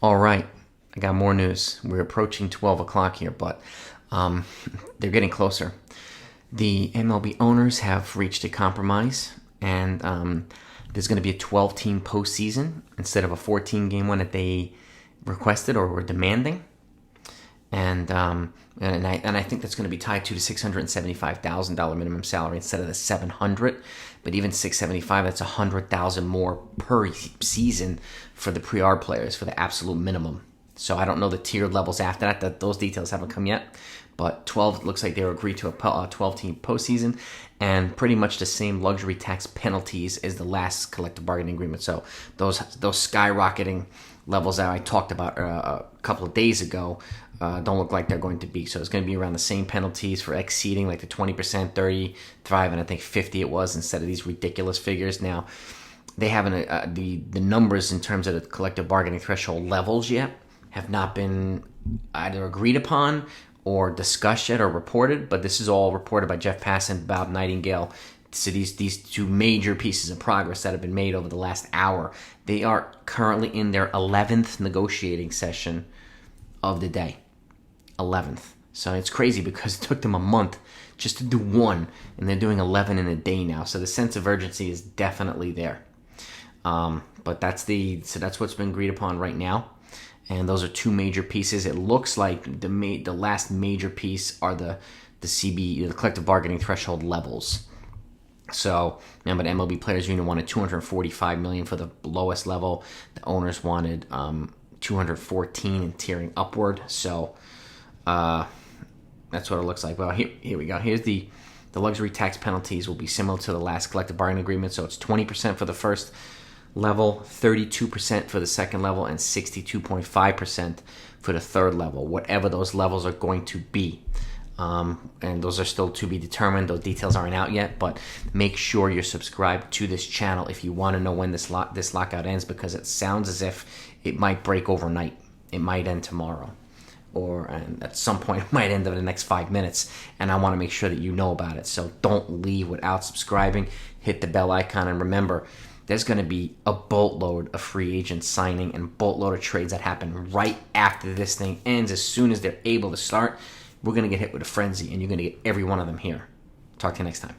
All right, I got more news. We're approaching 12 o'clock here, but they're getting closer. The MLB owners have reached a compromise, and there's going to be a 12-team postseason instead of a 14-game one that they requested or were demanding. And I think that's going to be tied to the $675,000 minimum salary instead of the $700,000. But even $675,000, that's $100,000 more per season for the pre-ARB players for the absolute minimum. So I don't know the tiered levels after that. Those details haven't come yet. But 12 looks like they were agreed to a 12-team postseason, and pretty much the same luxury tax penalties as the last collective bargaining agreement. So those skyrocketing levels that I talked about a couple of days ago don't look like they're going to be. So it's going to be around the same penalties for exceeding like the 20%, 35, and I think 50 it was instead of these ridiculous figures. Now, they haven't the numbers in terms of the collective bargaining threshold levels yet have not been either agreed upon or discussed yet or reported, but this is all reported by Jeff Passan, Bob Nightingale. So these two major pieces of progress that have been made over the last hour, they are currently in their 11th negotiating session of the day. 11th. So it's crazy because it took them a month just to do one, and they're doing 11 in a day now. So the sense of urgency is definitely there. But that's what's been agreed upon right now. And those are two major pieces. It looks like the last major piece are the collective bargaining threshold levels. So remember, the MLB Players Union wanted $245 million for the lowest level. The owners wanted $214 and tiering upward. So that's what it looks like. Well, here we go. Here's the luxury tax penalties will be similar to the last collective bargaining agreement. So it's 20% for the first level, 32% for the second level, and 62.5% for the third level, whatever those levels are going to be. And those are still to be determined. Those details aren't out yet, but make sure you're subscribed to this channel if you want to know when this lockout ends, because it sounds as if it might break overnight. It might end tomorrow, and at some point it might end in the next 5 minutes, and I want to make sure that you know about it. So don't leave without subscribing. Hit the bell icon, and remember, there's going to be a boatload of free agents signing and boatload of trades that happen right after this thing ends. As soon as they're able to start, we're going to get hit with a frenzy, and you're going to get every one of them here. Talk to you next time.